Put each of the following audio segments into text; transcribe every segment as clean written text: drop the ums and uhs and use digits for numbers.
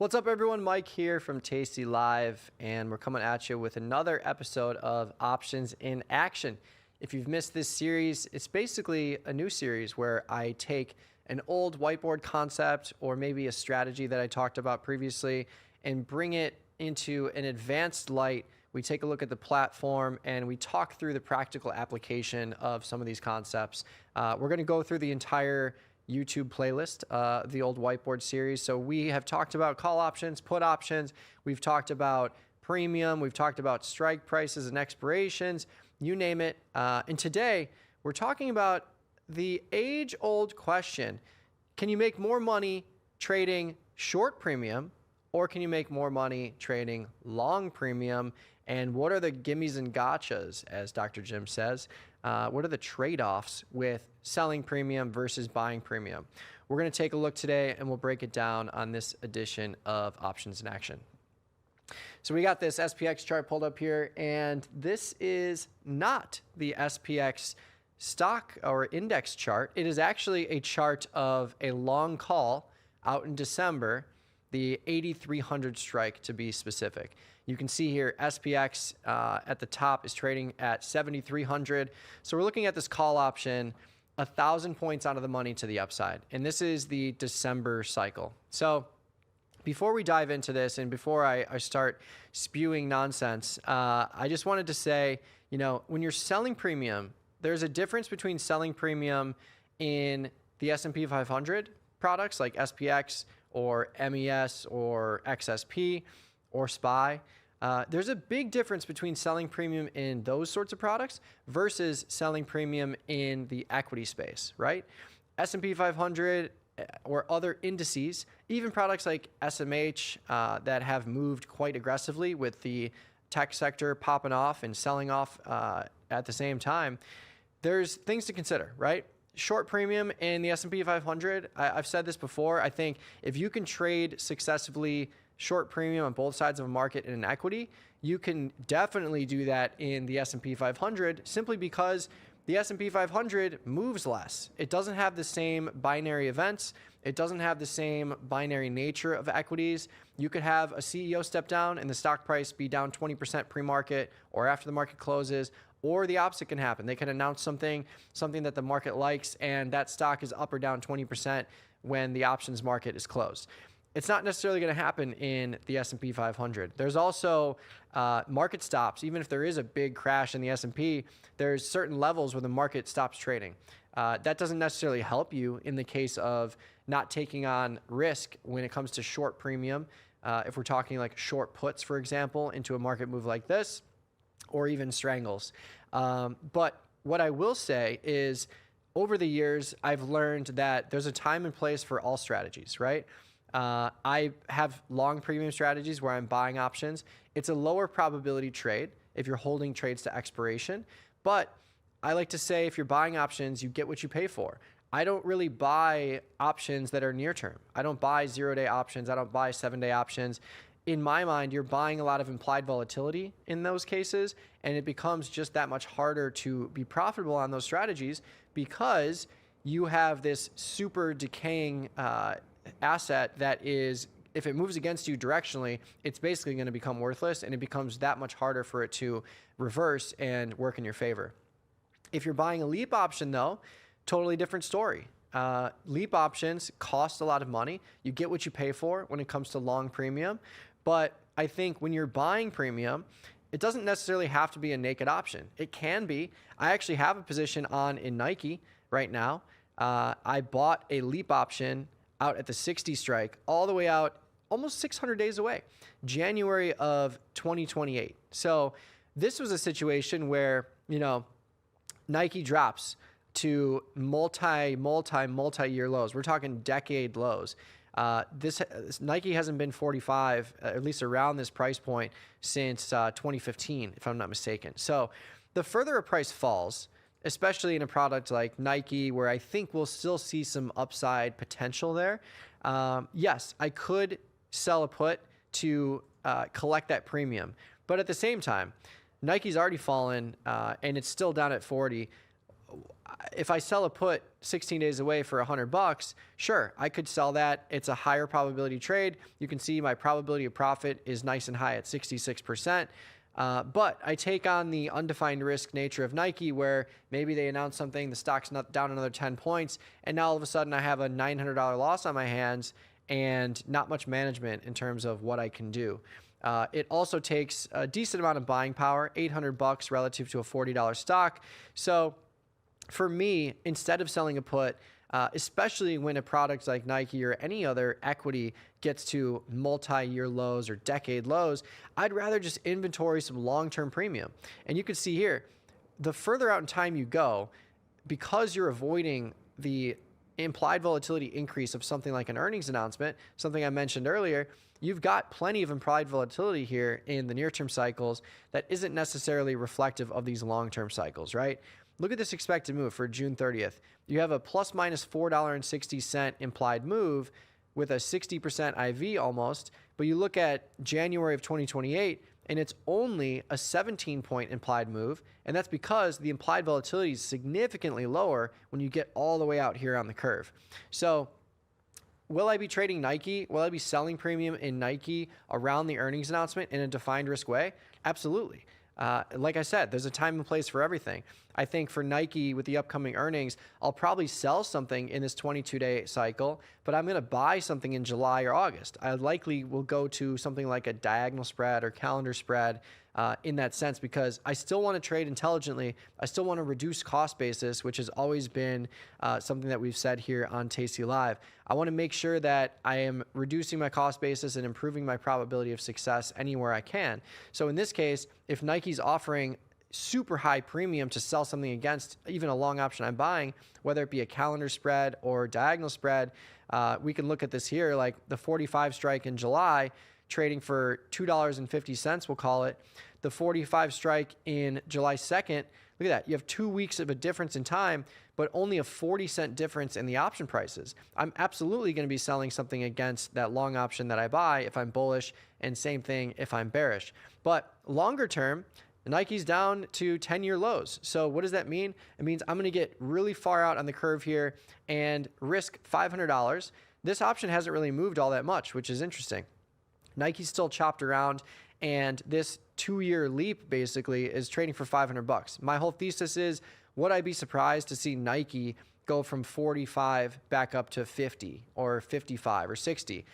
What's up, everyone? Mike here from tastylive, and we're coming at you with another episode of Options in Action. If you've missed this series, it's basically a new series where I take an old whiteboard concept or maybe a strategy that I talked about previously and bring it into an advanced light. We take a look at the platform and we talk through the practical application of some of these concepts. We're going to go through the entire YouTube playlist, the old whiteboard series. So we have talked about call options, put options. We've talked about premium. We've talked about strike prices and expirations, you name it. And today we're talking about the age-old question. Can you make more money trading short premium, or can you make more money trading long premium? And what are the gimmies and gotchas, as Dr. Jim says? What are the trade-offs with selling premium versus buying premium? We're going to take a look today, and we'll break it down on this edition of Options in Action. So we got this SPX chart pulled up here, and this is not the SPX stock or index chart. It is actually a chart of a long call out in December, the 8,300 strike to be specific. You can see here SPX at the top is trading at 7,300. So we're looking at this call option 1,000 points out of the money to the upside. And this is the December cycle. So before we dive into this and before I start spewing nonsense, I just wanted to say, you know, when you're selling premium, there's a difference between selling premium in the S&P 500 products like SPX or MES or XSP or SPY. There's a big difference between selling premium in those sorts of products versus selling premium in the equity space, right? S&P 500 or other indices, even products like SMH that have moved quite aggressively with the tech sector popping off and selling off at the same time, there's things to consider, right? Short premium in the S&P 500, I've said this before, I think if you can trade successfully short premium on both sides of a market in an equity, you can definitely do that in the S&P 500 simply because the S&P 500 moves less. It doesn't have the same binary events. It doesn't have the same binary nature of equities. You could have a CEO step down and the stock price be down 20% pre-market or after the market closes, or the opposite can happen. They can announce something that the market likes, and that stock is up or down 20% when the options market is closed. It's not necessarily going to happen in the S&P 500. There's also market stops. Even if there is a big crash in the S&P, there's certain levels where the market stops trading. That doesn't necessarily help you in the case of not taking on risk when it comes to short premium. If we're talking like short puts, for example, into a market move like this, or even strangles. But what I will say is over the years, I've learned that there's a time and place for all strategies, right? I have long premium strategies where I'm buying options. It's a lower probability trade if you're holding trades to expiration. But I like to say if you're buying options, you get what you pay for. I don't really buy options that are near term. I don't buy 0-day options. I don't buy 7-day options. In my mind, you're buying a lot of implied volatility in those cases, and it becomes just that much harder to be profitable on those strategies because you have this super decaying asset that is, if it moves against you directionally, it's basically going to become worthless, and it becomes that much harder for it to reverse and work in your favor. If you're buying a leap option, though, totally different story. Leap options cost a lot of money. You get what you pay for when it comes to long premium. But I think when you're buying premium, it doesn't necessarily have to be a naked option. It can be. I actually have a position on in Nike right now. I bought a leap option out at the 60 strike all the way out almost 600 days away, January of 2028. So this was a situation where, you know, Nike drops to multi-year lows. We're talking decade lows. This Nike hasn't been 45, at least around this price point, since 2015, if I'm not mistaken. So the further a price falls, especially in a product like Nike, where I think we'll still see some upside potential there, yes, I could sell a put to collect that premium. But at the same time, Nike's already fallen, and it's still down at 40. if I sell a put 16 days away for $100, sure, I could sell that. It's a higher probability trade. You can see my probability of profit is nice and high at 66%. But I take on the undefined risk nature of Nike, where maybe they announce something, the stock's not down another 10 points, and now all of a sudden I have a $900 loss on my hands and not much management in terms of what I can do. It also takes a decent amount of buying power, $800 relative to a $40 stock. So for me, instead of selling a put, especially when a product like Nike or any other equity gets to multi-year lows or decade lows, I'd rather just inventory some long-term premium. And you can see here, the further out in time you go, because you're avoiding the implied volatility increase of something like an earnings announcement, something I mentioned earlier, you've got plenty of implied volatility here in the near-term cycles that isn't necessarily reflective of these long-term cycles, right? Look at this expected move for June 30th. You have a plus minus $4.60 implied move with a 60% IV almost, but you look at January of 2028 and it's only a 17-point implied move, and that's because the implied volatility is significantly lower when you get all the way out here on the curve. So will I be trading Nike? Will I be selling premium in Nike around the earnings announcement in a defined risk way? Absolutely. Like I said, there's a time and place for everything. I think for Nike with the upcoming earnings, I'll probably sell something in this 22-day cycle, but I'm going to buy something in July or August. I likely will go to something like a diagonal spread or calendar spread in that sense, because I still want to trade intelligently. I still want to reduce cost basis, which has always been something that we've said here on tastylive. I want to make sure that I am reducing my cost basis and improving my probability of success anywhere I can. So in this case, if Nike's offering super high premium to sell something against even a long option I'm buying, whether it be a calendar spread or diagonal spread, we can look at this here, like the 45 strike in July, trading for $2.50, we'll call it. The 45 strike in July 2nd, look at that. You have 2 weeks of a difference in time, but only a 40-cent difference in the option prices. I'm absolutely going to be selling something against that long option that I buy if I'm bullish, and same thing if I'm bearish. But longer term, Nike's down to 10-year lows. So what does that mean? It means I'm going to get really far out on the curve here and risk $500. This option hasn't really moved all that much, which is interesting. Nike's still chopped around, and this 2-year leap basically is trading for $500. My whole thesis is, would I be surprised to see Nike go from 45 back up to 50 or 55 or 60?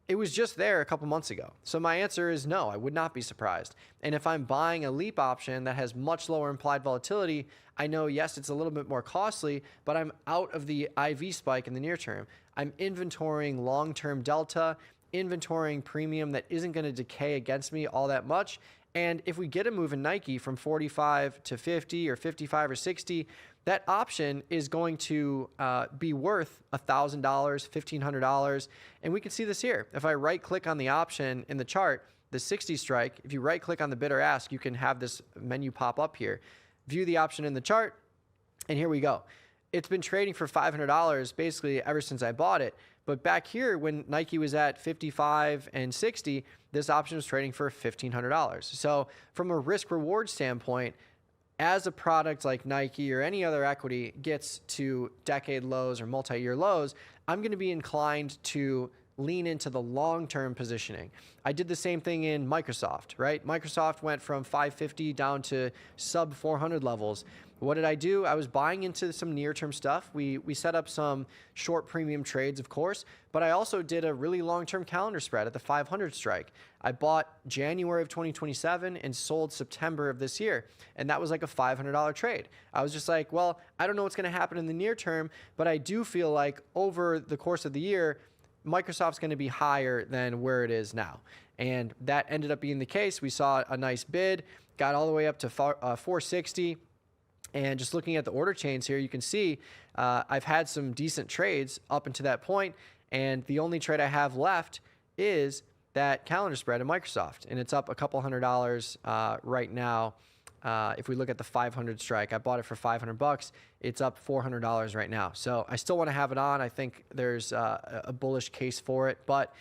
It was just there a couple months ago. So my answer is no, I would not be surprised. And if I'm buying a leap option that has much lower implied volatility, I know, yes, it's a little bit more costly, but I'm out of the IV spike in the near term. I'm inventorying long-term delta, inventorying premium that isn't going to decay against me all that much. And if we get a move in Nike from 45 to 50 or 55 or 60, that option is going to be worth $1,000, $1,500. And we can see this here. If I right click on the option in the chart, the 60 strike, if you right click on the bid or ask, you can have this menu pop up here. View the option in the chart, and here we go. It's been trading for $500 basically ever since I bought it. But back here, when Nike was at 55 and 60, this option was trading for $1,500. So from a risk reward standpoint, as a product like Nike or any other equity gets to decade lows or multi-year lows, I'm going to be inclined to lean into the long-term positioning. I did the same thing in Microsoft, right? Microsoft went from 550 down to sub 400 levels. What did I do? I was buying into some near-term stuff. We set up some short premium trades, of course, but I also did a really long-term calendar spread at the 500 strike. I bought January of 2027 and sold September of this year, and that was like a $500 trade. I was just like, well, I don't know what's going to happen in the near term, but I do feel like over the course of the year, Microsoft's going to be higher than where it is now. And that ended up being the case. We saw a nice bid, got all the way up to 460. And just looking at the order chains here, you can see I've had some decent trades up until that point. And the only trade I have left is that calendar spread in Microsoft. And it's up a couple $100 right now. If we look at the 500 strike, I bought it for $500. It's up $400 right now. So I still want to have it on. I think there's a bullish case for it. But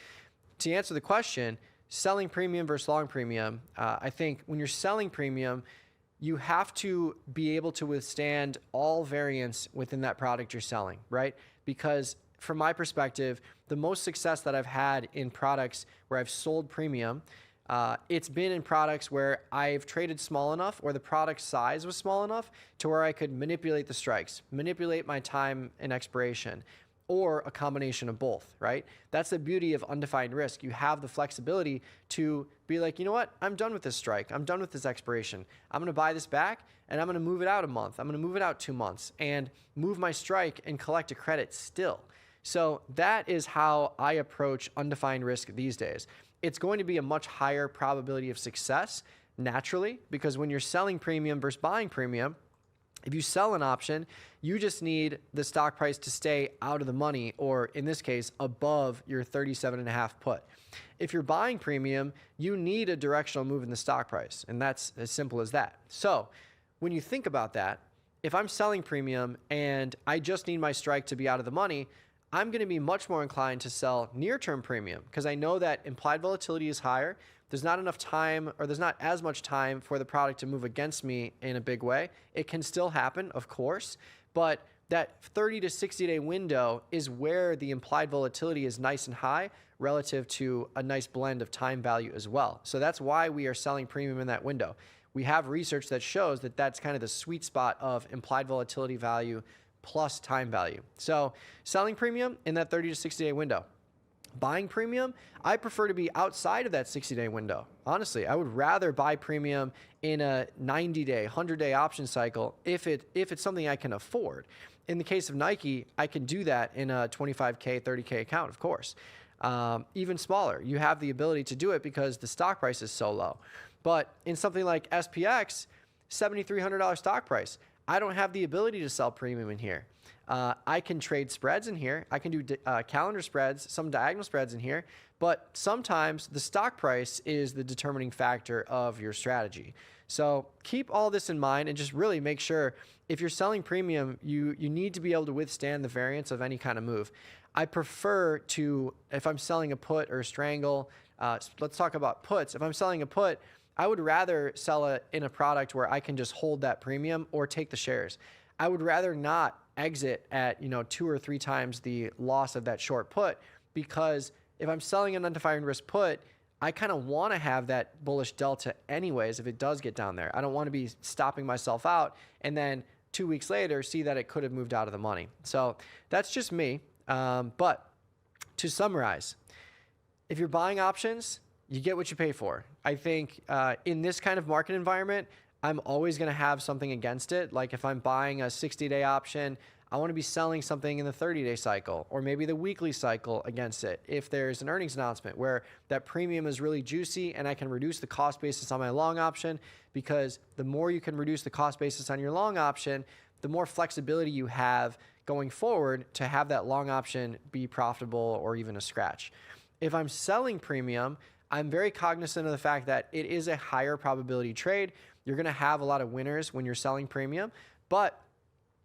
to answer the question, selling premium versus long premium, I think when you're selling premium, you have to be able to withstand all variance within that product you're selling, right? Because from my perspective, the most success that I've had in products where I've sold premium, it's been in products where I've traded small enough or the product size was small enough to where I could manipulate the strikes, manipulate my time and expiration, or a combination of both, right? That's the beauty of undefined risk. You have the flexibility to be like, you know what? I'm done with this strike. I'm done with this expiration. I'm going to buy this back and I'm going to move it out a month. I'm going to move it out 2 months and move my strike and collect a credit still. So that is how I approach undefined risk these days. It's going to be a much higher probability of success naturally, because when you're selling premium versus buying premium, if you sell an option, you just need the stock price to stay out of the money, or in this case, above your 37.5 put. If you're buying premium, you need a directional move in the stock price, and that's as simple as that. So when you think about that, if I'm selling premium and I just need my strike to be out of the money, I'm going to be much more inclined to sell near-term premium because I know that implied volatility is higher. There's not enough time, or there's not as much time for the product to move against me in a big way. It can still happen, of course, but that 30 to 60 day window is where the implied volatility is nice and high relative to a nice blend of time value as well. So that's why we are selling premium in that window. We have research that shows that that's kind of the sweet spot of implied volatility value plus time value. So selling premium in that 30 to 60 day window. Buying premium, I prefer to be outside of that 60-day window. Honestly, I would rather buy premium in a 90-day, 100-day option cycle if it's something I can afford. In the case of Nike, I can do that in a 25K, 30K account, of course. Even smaller, you have the ability to do it because the stock price is so low. But in something like SPX, $7,300 stock price, I don't have the ability to sell premium in here. I can trade spreads in here. I can do calendar spreads, some diagonal spreads in here. But sometimes the stock price is the determining factor of your strategy. So keep all this in mind and just really make sure if you're selling premium, you need to be able to withstand the variance of any kind of move. I prefer to, if I'm selling a put or a strangle, let's talk about puts. If I'm selling a put, I would rather sell it in a product where I can just hold that premium or take the shares. I would rather not exit at 2 or 3 times the loss of that short put, because if I'm selling an undefined risk put, I kind of want to have that bullish delta anyways if it does get down there. I don't want to be stopping myself out and then 2 weeks later see that it could have moved out of the money. So that's just me. But to summarize, if you're buying options, you get what you pay for. I think in this kind of market environment, I'm always going to have something against it. Like if I'm buying a 60-day option, I want to be selling something in the 30-day cycle or maybe the weekly cycle against it. If there's an earnings announcement where that premium is really juicy and I can reduce the cost basis on my long option, because the more you can reduce the cost basis on your long option, the more flexibility you have going forward to have that long option be profitable or even a scratch. If I'm selling premium, I'm very cognizant of the fact that it is a higher probability trade. You're going to have a lot of winners when you're selling premium, but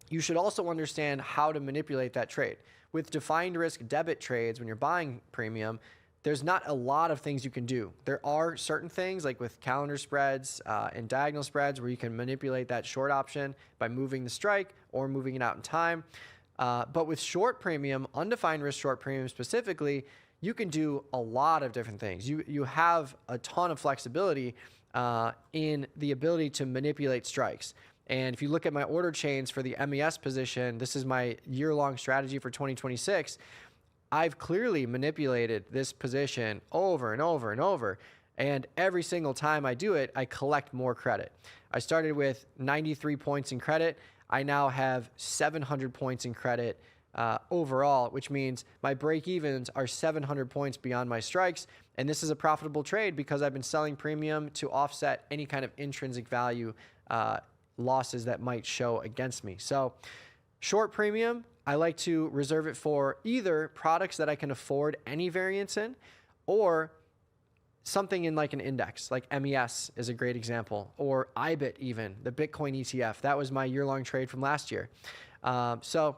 you should also understand how to manipulate that trade. With defined risk debit trades, when you're buying premium, there's not a lot of things you can do. There are certain things like with calendar spreads and diagonal spreads where you can manipulate that short option by moving the strike or moving it out in time. But with short premium, undefined risk short premium specifically, you can do a lot of different things. You have a ton of flexibility in the ability to manipulate strikes. And if you look at my order chains for the MES position, this is my year-long strategy for 2026. I've clearly manipulated this position over and over and over. And every single time I do it, I collect more credit. I started with 93 points in credit. I now have 700 points in credit overall, which means my break-evens are 700 points beyond my strikes. And this is a profitable trade because I've been selling premium to offset any kind of intrinsic value losses that might show against me. So short premium, I like to reserve it for either products that I can afford any variance in, or something in like an index, like MES is a great example, or IBIT even, the Bitcoin ETF. That was my year-long trade from last year. So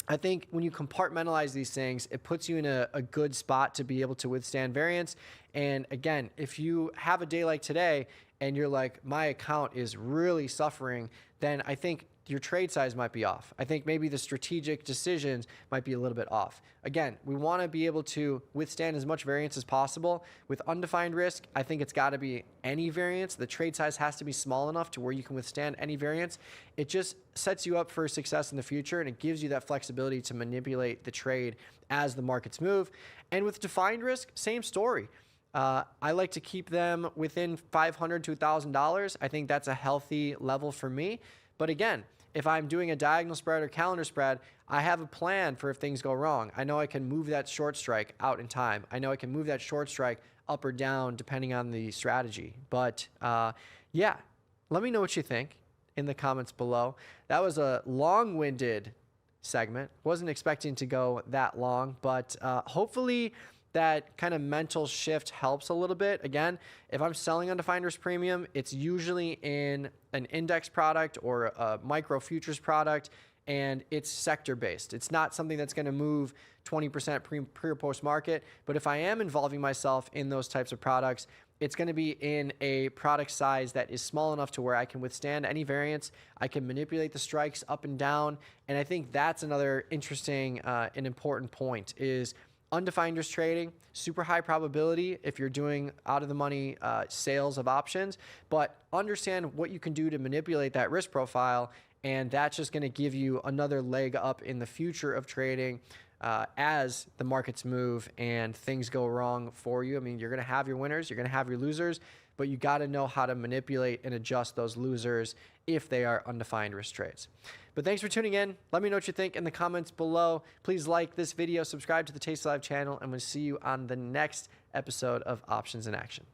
I think when you compartmentalize these things, it puts you in a good spot to be able to withstand variance. And again, if you have a day like today and you're like, my account is really suffering, then I think your trade size might be off. I think maybe the strategic decisions might be a little bit off. Again, we want to be able to withstand as much variance as possible. With undefined risk, I think it's got to be any variance. The trade size has to be small enough to where you can withstand any variance. It just sets you up for success in the future, and it gives you that flexibility to manipulate the trade as the markets move. And with defined risk, same story. I like to keep them within $500 to $1,000. I think that's a healthy level for me. But again, if I'm doing a diagonal spread or calendar spread, I have a plan for if things go wrong. I know I can move that short strike out in time. I know I can move that short strike up or down depending on the strategy. But yeah, let me know what you think in the comments below. That was a long-winded segment. Wasn't expecting to go that long, but hopefully that kind of mental shift helps a little bit. Again, if I'm selling undefined risk premium, it's usually in an index product or a micro futures product, and it's sector based. It's not something that's going to move 20% pre or post market. But if I am involving myself in those types of products, it's going to be in a product size that is small enough to where I can withstand any variance. I can manipulate the strikes up and down. And I think that's another interesting and important point is undefined risk trading, super high probability if you're doing out of the money sales of options, but understand what you can do to manipulate that risk profile. And that's just going to give you another leg up in the future of trading as the markets move and things go wrong for you. I mean, you're going to have your winners, you're going to have your losers, but you got to know how to manipulate and adjust those losers if they are undefined risk trades. But thanks for tuning in. Let me know what you think in the comments below. Please like this video, subscribe to the tastylive channel, and we'll see you on the next episode of Options in Action.